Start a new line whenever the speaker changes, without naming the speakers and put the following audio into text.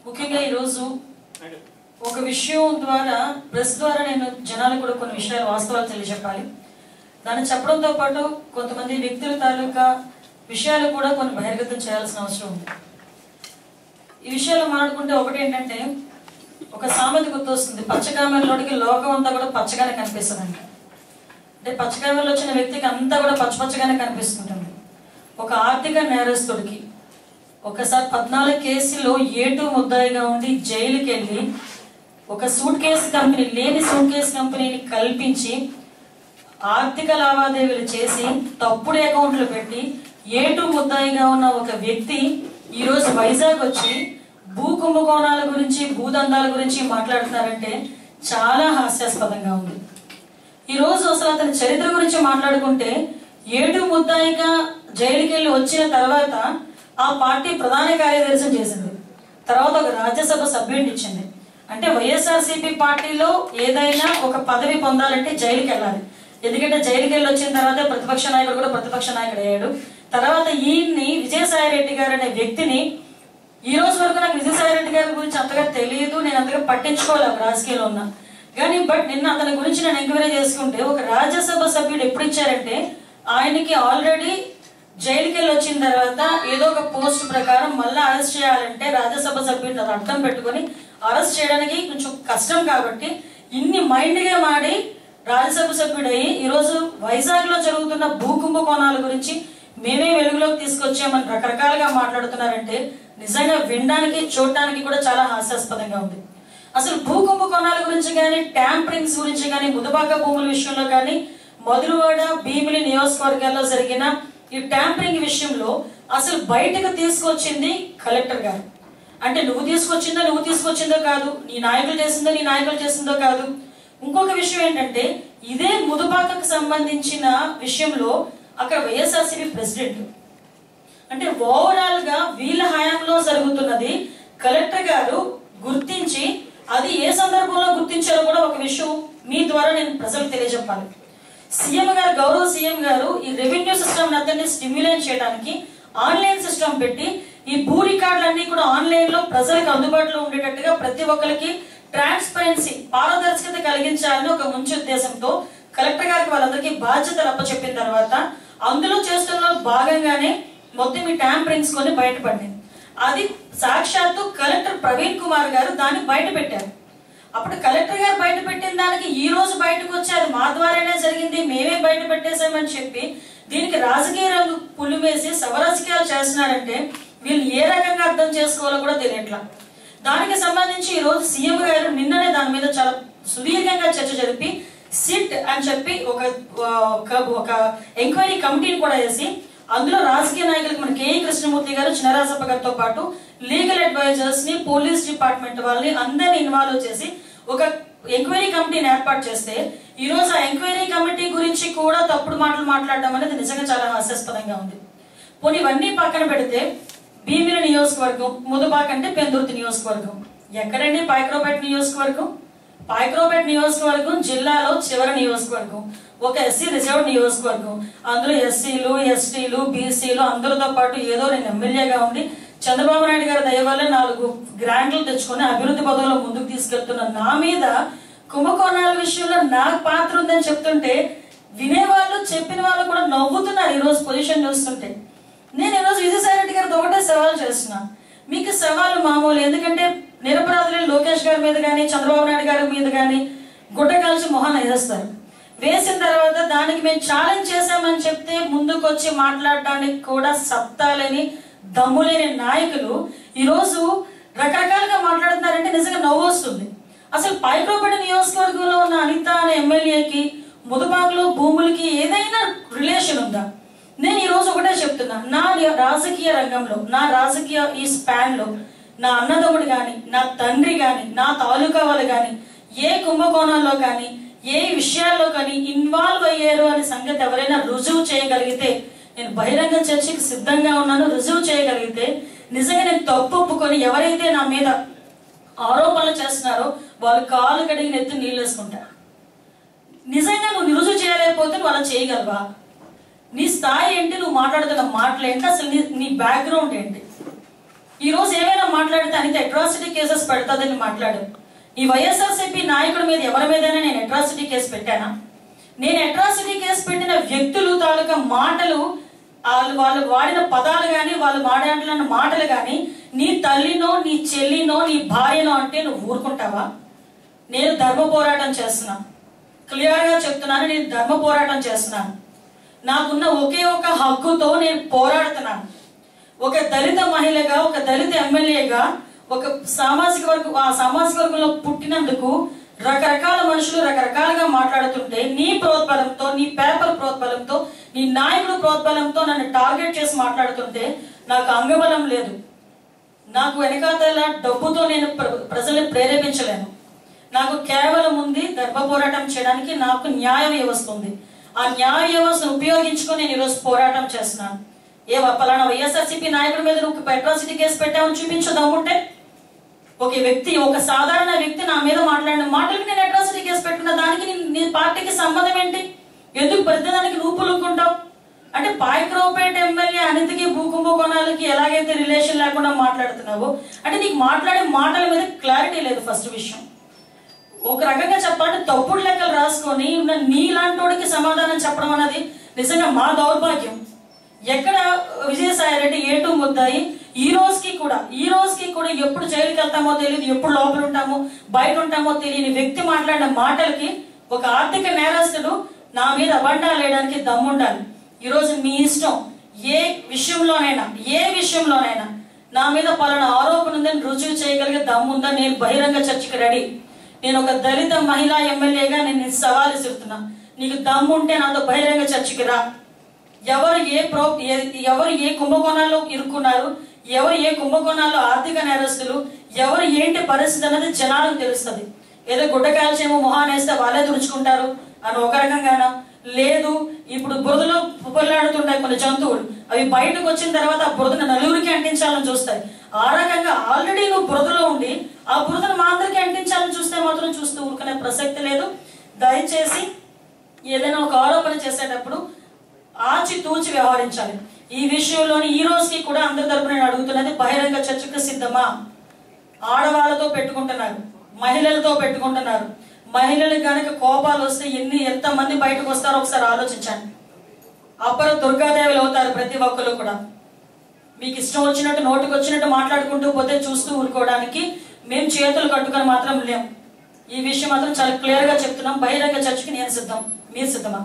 ముఖ్యంగా ఈరోజు ఒక విషయం ద్వారా ప్రెస్ ద్వారా నేను జనాలకు కూడా కొన్ని విషయాలు వాస్తవాలు తెలియజెప్పాలి. దాన్ని చెప్పడంతో పాటు కొంతమంది వ్యక్తుల తాలూకా విషయాలు కూడా కొన్ని బహిర్గతం చేయాల్సిన అవసరం ఉంది. ఈ విషయాలు మాట్లాడుకుంటే ఒకటి ఏంటంటే, ఒక సామెత గుర్తొస్తుంది, పచ్చకామెరలోనికి లోకం అంతా కూడా పచ్చగానే కనిపిస్తుందండి. అంటే పచ్చకామెరలో వచ్చిన వ్యక్తికి అంతా కూడా పచ్చపచ్చగానే కనిపిస్తుంటుంది. ఒక ఆర్థిక నేరస్తుడికి ఒకసారి 14 కేసులో A2 ముద్దాయిగా ఉండి జైలుకి వెళ్ళి ఒక సూట్ కేసు కంపెనీ లేని సూట్ కేసు కంపెనీని కల్పించి ఆర్థిక లావాదేవీలు చేసి తప్పుడు అకౌంట్లు పెట్టి A2 ముద్దాయిగా ఉన్న ఒక వ్యక్తి ఈరోజు వైజాగ్ వచ్చి భూ కుంభకోణాల గురించి భూదందాల గురించి మాట్లాడుతున్నారంటే చాలా హాస్యాస్పదంగా ఉంది. ఈరోజు అసలు అతని చరిత్ర గురించి మాట్లాడుకుంటే A2 ముద్దాయిగా జైలుకి వెళ్ళి వచ్చిన తర్వాత ఆ పార్టీ ప్రధాన కార్యదర్శి చేసింది, తర్వాత ఒక రాజ్యసభ సభ్యుడిని ఇచ్చింది. అంటే వైఎస్ఆర్సీపీ పార్టీలో ఏదైనా ఒక పదవి పొందాలంటే జైలుకి వెళ్ళాలి. ఎందుకంటే జైలుకి వెళ్ళి వచ్చిన తర్వాత ప్రతిపక్ష నాయకుడు కూడా ప్రతిపక్ష నాయకుడు అయ్యాడు. తర్వాత ఈయన్ని విజయసాయి రెడ్డి గారు అనే వ్యక్తిని ఈ రోజు వరకు నాకు విజయసాయి రెడ్డి గారి గురించి అంతగా తెలియదు, నేను అంతగా పట్టించుకోలేదు రాజకీయాల్లో ఉన్నా కానీ. బట్ నిన్న అతని గురించి నేను ఎంక్వైరీ చేసుకుంటే ఒక రాజ్యసభ సభ్యుడు ఎప్పుడు ఇచ్చారంటే ఆయనకి ఆల్రెడీ జైలుకి వెళ్ళి వచ్చిన తర్వాత ఏదో ఒక పోస్ట్ ప్రకారం మళ్ళీ అరెస్ట్ చేయాలంటే రాజ్యసభ సభ్యుడిని అది అర్థం పెట్టుకుని అరెస్ట్ చేయడానికి కొంచెం కష్టం కాబట్టి ఇన్ని మైండ్గా మాడి రాజ్యసభ సభ్యుడయ్యి ఈరోజు వైజాగ్ లో జరుగుతున్న భూ కుంభకోణాల గురించి మేమే వెలుగులోకి తీసుకొచ్చామని రకరకాలుగా మాట్లాడుతున్నారంటే నిజంగా వినడానికి చూడటానికి కూడా చాలా హాస్యాస్పదంగా ఉంది. అసలు భూ కుంభకోణాల గురించి కానీ ట్యాంపరింగ్స్ గురించి కానీ ముదుబాక భూముల విషయంలో కానీ మధురవాడ భీమిలి నియోజకవర్గాల్లో జరిగిన ఈ ట్యాంపరింగ్ విషయంలో అసలు బయటకు తీసుకొచ్చింది కలెక్టర్ గారు. అంటే నువ్వు తీసుకొచ్చిందో కాదు, నీ నాయకులు చేసిందో కాదు. ఇంకొక విషయం ఏంటంటే ఇదే ముదుబాకకు సంబంధించిన విషయంలో అక్కడ వైఎస్ఆర్సీపీ ప్రెసిడెంట్ అంటే ఓవరాల్ గా వీళ్ళ హయాంలో జరుగుతున్నది కలెక్టర్ గారు గుర్తించి అది ఏ సందర్భంలో గుర్తించారో కూడా ఒక విషయం మీ ద్వారా నేను ప్రజలకు తెలియజెప్పాలి. సీఎం గారు, గౌరవ సీఎం గారు ఈ రెవెన్యూ సిస్టమ్ అందరినీ స్టిమ్యులేట్ చేయడానికి ఆన్లైన్ సిస్టమ్ పెట్టి ఈ భూ రికార్డులన్నీ కూడా ఆన్లైన్ లో ప్రజలకు అందుబాటులో ఉండేటట్టుగా ప్రతి ఒక్కరికి ట్రాన్స్పరెన్సీ పారదర్శకత కలిగించాలని ఒక మంచి ఉద్దేశంతో కలెక్టర్ గారికి వాళ్ళందరికీ బాధ్యతలు అప్పచెప్పిన తర్వాత అందులో చేస్తున్న భాగంగానే మొత్తం ఈ ట్యాంపరింగ్స్ కొన్ని బయటపడింది. అది సాక్షాత్తు కలెక్టర్ ప్రవీణ్ కుమార్ గారు దాన్ని బయట పెట్టారు. అప్పుడు కలెక్టర్ గారు బయట పెట్టిన దానికి ఈ రోజు బయటకు వచ్చి అది మా ద్వారానే జరిగింది, మేమే బయట పెట్టేసామని చెప్పి దీనికి రాజకీయ రంగు పుల్లు వేసి సవరాజకీయాలు చేస్తున్నారంటే వీళ్ళు ఏ రకంగా అర్థం చేసుకోవాలో కూడా తెలియట్లా. దానికి సంబంధించి ఈ రోజు సీఎం గారు నిన్ననే దాని మీద చాలా సుదీర్ఘంగా చర్చ జరిపి సిట్ అని చెప్పి ఒక ఎంక్వైరీ కమిటీని కూడా వేసి అందులో రాజకీయ నాయకులకు మన కేఈ కృష్ణమూర్తి గారు, చినరాజప్ప గారితో పాటు లీగల్ అడ్వైజర్స్ ని, పోలీస్ డిపార్ట్మెంట్ వాళ్ళని అందరినీ ఇన్వాల్వ్ చేసి ఒక ఎంక్వైరీ కమిటీని ఏర్పాటు చేస్తే ఈ రోజు ఆ ఎంక్వైరీ కమిటీ గురించి కూడా తప్పుడు మాటలు మాట్లాడడం అనేది నిజంగా చాలా హాస్యాస్పదంగా ఉంది. పోనీ ఇవన్నీ పక్కన పెడితే భీమిలి నియోజకవర్గం, ముదుబాక అంటే పెందుర్తి నియోజకవర్గం, ఎక్కడండి పాయక్రోపేట నియోజకవర్గం? పాయక్రోపేట నియోజకవర్గం జిల్లాలో చివరి నియోజకవర్గం, ఒక ఎస్సీ రిజర్వ్ నియోజకవర్గం. అందులో ఎస్సీలు, ఎస్టీలు, బీసీలు అందరితో పాటు ఏదో నేను ఎమ్మెల్యేగా ఉండి చంద్రబాబు నాయుడు గారి దయ వల్ల 4 గ్రాంట్లు తెచ్చుకొని అభివృద్ధి పదవుల్లో ముందుకు తీసుకెళ్తున్న నా మీద కుంభకోణాల విషయంలో నాకు పాత్ర ఉందని చెప్తుంటే వినేవాళ్ళు, చెప్పిన వాళ్ళు కూడా నవ్వుతున్నారు. ఈ రోజు పొజిషన్ చూస్తుంటే నేను ఈరోజు విజయసాయి రెడ్డి గారితో ఒకటే సవాల్ చేస్తున్నా. మీకు సవాలు మామూలు, ఎందుకంటే నిరపరాధులు లోకేష్ గారి మీద కానీ చంద్రబాబు నాయుడు గారి మీద కానీ గుడ్డ కాల్చి మొహాన్ని వేస్తారు. వేసిన తర్వాత దానికి మేము ఛాలెంజ్ చేశామని చెప్తే ముందుకొచ్చి మాట్లాడడానికి కూడా సత్తా లేని, దమ్ము లేని నాయకులు ఈరోజు రకరకాలుగా మాట్లాడుతున్నారంటే నిజంగా నవ్వు వస్తుంది. అసలు పాయక్రోపేట నియోజకవర్గంలో ఉన్న అనిత అనే ఎమ్మెల్యేకి ముదుబాకలో భూములకి ఏదైనా రిలేషన్ ఉందా? నేను ఈ రోజు ఒకటే చెప్తున్నా, నా రాజకీయ రంగంలో, నా రాజకీయ ఈ స్పాన్ లో నా అన్నదమ్ముడు కానీ, నా తండ్రి కానీ, నా తాలూకా వాళ్ళు కానీ ఏ కుంభకోణాల్లో కానీ ఏ విషయాల్లో కానీ ఇన్వాల్వ్ అయ్యారు అనే సంగతి ఎవరైనా రుజువు చేయగలిగితే నేను బహిరంగ చర్చకి సిద్ధంగా ఉన్నాను. రుజువు చేయగలిగితే నిజంగా నేను తప్పు ఒప్పుకొని ఎవరైతే నా మీద ఆరోపణలు చేస్తున్నారో వాళ్ళు కాలు కడిగి నెత్తి నీళ్ళు వేసుకుంటా. నిజంగా నువ్వు రుజువు చేయలేకపోతే నువ్వు అలా చేయగలవా? నీ స్థాయి ఏంటి, నువ్వు మాట్లాడుతున్న మాటలు ఏంటి, అసలు నీ బ్యాక్గ్రౌండ్ ఏంటి? ఈ రోజు ఏమైనా మాట్లాడితే అనిత అట్రాసిటీ కేసెస్ పెడతాదని మాట్లాడారు. ఈ వైఎస్ఆర్సీపీ నాయకుడి మీద ఎవరి మీదైనా నేను అట్రాసిటీ కేసు పెట్టానా? నేను అట్రాసిటీ కేసు పెట్టిన వ్యక్తులు తాలూకా మాటలు, వాళ్ళు వాడిన పదాలు కానీ, వాళ్ళు మాట్లాడిన మాటలు కానీ నీ తల్లినో, నీ చెల్లినో, నీ భార్యనో అంటే నువ్వు ఊరుకుంటావా? నేను ధర్మ పోరాటం చేస్తున్నా, క్లియర్గా చెప్తున్నాను. నేను ధర్మ పోరాటం చేస్తున్నాను. నాకున్న ఒకే ఒక హక్కుతో నేను పోరాడుతున్నాను. ఒక దళిత మహిళగా, ఒక దళిత ఎమ్మెల్యేగా, ఒక సామాజిక వర్గంలో పుట్టినందుకు రకరకాల మనుషులు రకరకాలుగా మాట్లాడుతుంటే నీ ప్రోద్బలంతో, నీ పేపర్ ప్రోద్బలంతో, నీ నాయకుడు ప్రోద్బలంతో నన్ను టార్గెట్ చేసి మాట్లాడుతుంటే నాకు అంగబలం లేదు. నాకు వెనకాతల డబ్బుతో నేను ప్రజల్ని ప్రేరేపించలేను. నాకు కేవలం ఉంది ధర్మ పోరాటం చేయడానికి. నాకు న్యాయ వ్యవస్థ ఉంది. ఆ న్యాయ వ్యవస్థను ఉపయోగించుకొని నేను ఈరోజు పోరాటం చేస్తున్నాను. పలానా వైఎస్ఆర్సీపీ నాయకుడి మీద నువ్వు అట్రాసిటీ కేసు పెట్టావని చూపించు దమ్ముంటే. ఒక వ్యక్తి, ఒక సాధారణ వ్యక్తి నా మీద మాట్లాడిన మాటలకి నేను అట్రాసిటీ కేసు పెట్టుకున్న దానికి నీ పార్టీకి సంబంధం ఏంటి? ఎందుకు ప్రతిదానికి నువ్వు పులుక్కుంటావు? అంటే పాయకరావుపేట ఎమ్మెల్యే అనితకి, భూకుంభకోణాలకి ఎలాగైతే రిలేషన్ లేకుండా మాట్లాడుతున్నావో, అంటే నీకు మాట్లాడే మాటల మీద క్లారిటీ లేదు. ఫస్ట్ విషయం, ఒక రకంగా చెప్పాలంటే తప్పుడు లెక్కలు రాసుకొని నీలాంటి వాడికి సమాధానం చెప్పడం అనేది నిజంగా మా దౌర్భాగ్యం. ఎక్కడ విజయసాయి రెడ్డి ఏటూ ముద్దాయి ఈ రోజుకి కూడా ఎప్పుడు జైలుకి వెళ్తామో తెలియదు, ఎప్పుడు లోపల ఉంటామో బయట ఉంటామో తెలియని వ్యక్తి మాట్లాడిన మాటలకి ఒక ఆర్థిక నేరస్తుడు నా మీద అబండాలు వేయడానికి దమ్ముండాలి. ఈరోజు మీ ఇష్టం. ఏ విషయంలోనైనా నా మీద పలానా ఆరోపణ ఉందని రుజువు చేయగలిగే దమ్ముందా? నేను బహిరంగ చర్చకి రెడీ. నేను ఒక దళిత మహిళా ఎమ్మెల్యేగా నేను సవాల్ విసురుతున్నా. నీకు దమ్ముంటే నాతో బహిరంగ చర్చకి రా. ఎవరు ఏ కుంభకోణాల్లో ఇరుక్కున్నారు, ఎవరు ఏ కుంభకోణాల్లో ఆర్థిక నేరస్తులు, ఎవరు ఏంటి పరిస్థితి అన్నది జనాలకు తెలుస్తుంది. ఏదో గుడ్డకాల్చేమో మొహానేస్తే వాళ్ళే తుడుచుకుంటారు అని ఒక రకంగానా? లేదు, ఇప్పుడు బురదలో పొల్లాడుతుంటాయి కొన్ని జంతువులు, అవి బయటకు వచ్చిన తర్వాత ఆ బురదను నలుగురికి అంటించాలని చూస్తాయి. ఆ రకంగా ఆల్రెడీ నువ్వు బురదలో ఉండి ఆ బురదను మా అందరికీ అంటించాలని చూస్తే మాత్రం చూస్తూ ఊరుకునే ప్రసక్తి లేదు. దయచేసి ఏదైనా ఒక ఆరోపణ చేసేటప్పుడు ఆచితూచి వ్యవహరించాలి. ఈ విషయంలోని ఈ రోజుకి కూడా అందరి తరపున నేను అడుగుతున్నది, బహిరంగ చర్చకు సిద్ధమా? ఆడవాళ్ళతో పెట్టుకుంటున్నారు, మహిళలతో పెట్టుకుంటున్నారు. మహిళలకు కనుక కోపాలు వస్తే ఎంతమంది బయటకు వస్తారో ఒకసారి ఆలోచించండి. అపర దుర్గాదేవులు అవుతారు ప్రతి ఒక్కరు కూడా. మీకు ఇష్టం వచ్చినట్టు నోటికి వచ్చినట్టు మాట్లాడుకుంటూ పోతే చూస్తూ ఊరుకోవడానికి మేము చేతులు కట్టుకొని మాత్రం లేం. ఈ విషయం మాత్రం చాలా క్లియర్ గా చెప్తున్నాం. బహిరంగ చర్చకి నేను సిద్ధం, మీరు సిద్ధమా?